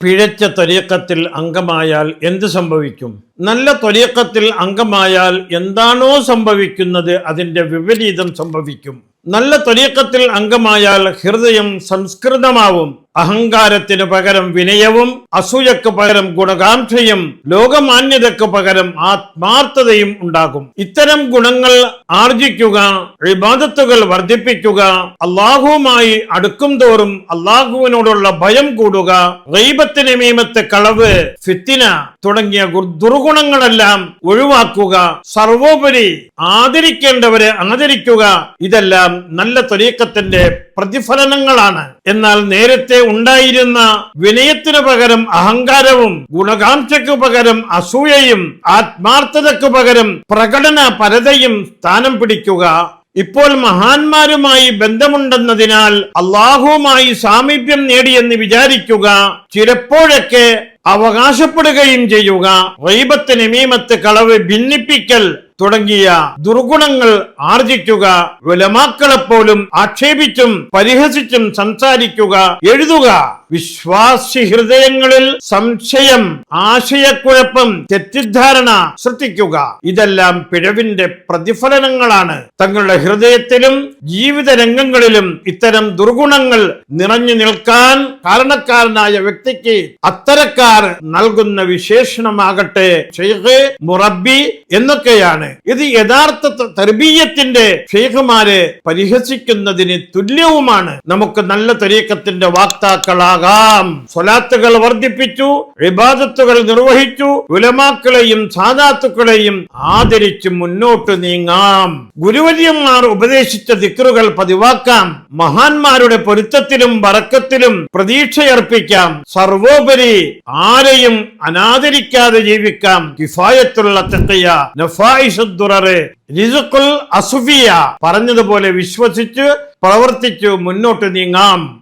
പിഴച്ച ത്വരീഖത്തിൽ അംഗമായാൽ എന്ത് സംഭവിക്കും? നല്ല ത്വരീഖത്തിൽ അംഗമായാൽ എന്താണോ സംഭവിക്കുന്നത് അതിന്റെ വിപരീതം സംഭവിക്കും. നല്ല ത്വരീഖത്തിൽ അംഗമായാൽ ഹൃദയം സംസ്കൃതമാവും. അഹങ്കാരത്തിന് പകരം വിനയവും, അസൂയക്ക് പകരം ഗുണകാംക്ഷയും, ലോകമാന്യതയ്ക്ക് പകരം ആത്മാർത്ഥതയും ഉണ്ടാകും. ഇത്തരം ഗുണങ്ങൾ ആർജിക്കുക, ഇബാദത്തുകൾ വർദ്ധിപ്പിക്കുക, അള്ളാഹുവുമായി അടുക്കും തോറും അള്ളാഹുവിനോടുള്ള ഭയം കൂടുക, ഗൈബത്ത്, നമീമത്ത്, കളവ്, ഫിത്തിന തുടങ്ങിയ ദുർഗുണങ്ങളെല്ലാം ഒഴിവാക്കുക, സർവോപരി ആദരിക്കേണ്ടവരെ ആദരിക്കുക, ഇതെല്ലാം നല്ല ത്വരീഖത്തിന്റെ പ്രതിഫലനങ്ങളാണ്. എന്നാൽ നേരത്തെ ഉണ്ടായിരുന്ന വിനയത്തിനു പകരം അഹങ്കാരവും, ഗുണകാംക്ഷയ്ക്കു പകരം അസൂയയും, ആത്മാർത്ഥതയ്ക്കു പകരം പ്രകടന പരതയും സ്ഥാനം പിടിക്കുക. ഇപ്പോൾ മഹാന്മാരുമായി ബന്ധമുണ്ടെന്നതിനാൽ അള്ളാഹുവുമായി സാമീപ്യം നേടിയെന്ന് വിചാരിക്കുക. ചിലപ്പോഴൊക്കെ അവകാശപ്പെടുകയും ചെയ്യുക. ഗൈബത്ത്, നമീമത്ത്, കളവ്, ഭിന്നിപ്പിക്കൽ തുടങ്ങിയ ദുർഗുണങ്ങൾ ആർജിക്കുക. ഉലമാക്കളെപ്പോലും ആക്ഷേപിച്ചും പരിഹസിച്ചും സംസാരിക്കുക, എഴുതുക. വിശ്വാസി ഹൃദയങ്ങളിൽ സംശയം, ആശയക്കുഴപ്പം, തെറ്റിദ്ധാരണ സൃഷ്ടിക്കുക. ഇതെല്ലാം പിഴവിന്റെ പ്രതിഫലനങ്ങളാണ്. തങ്ങളുടെ ഹൃദയത്തിലും ജീവിത രംഗങ്ങളിലും ഇത്തരം ദുർഗുണങ്ങൾ നിറഞ്ഞു നിൽക്കാൻ കാരണക്കാരനായ വ്യക്തിക്ക് അത്തരക്കാർ നൽകുന്ന വിശേഷണമാകട്ടെ ഷെയ്ഖ്, മുറബ്ബി എന്നൊക്കെയാണ്. ഇത് യഥാർത്ഥ തർബീയത്തിന്റെ ഷെയ്ഖുമാരെ പരിഹസിക്കുന്നതിന് തുല്യവുമാണ്. നമുക്ക് നല്ല ത്വരീഖത്തിന്റെ വാക്താക്കളാകാം. സ്വലാത്തുകൾ വർദ്ധിപ്പിച്ചു, ഇബാദത്തുകൾ നിർവഹിച്ചു, ഉലമാക്കളെയും സാദാത്തുക്കളെയും ആദരിച്ചു മുന്നോട്ട് നീങ്ങാം. ഗുരുവര്യന്മാർ ഉപദേശിച്ച ദിക്റുകൾ പതിവാക്കാം. മഹാന്മാരുടെ പൊരുത്തത്തിലും ബറക്കത്തിലും പ്രതീക്ഷയർപ്പിക്കാം. സർവോപരി ആരെയും അനാദരിക്കാതെ ജീവിക്കാം. കിഫായത്തുള്ള തഖിയ, നഫായിസുദ് ദുറർ, റിസ്ഖുൽ അസ്ഫിയ പറഞ്ഞതുപോലെ വിശ്വസിച്ച് പ്രവർത്തിച്ചു മുന്നോട്ട് നീങ്ങാം.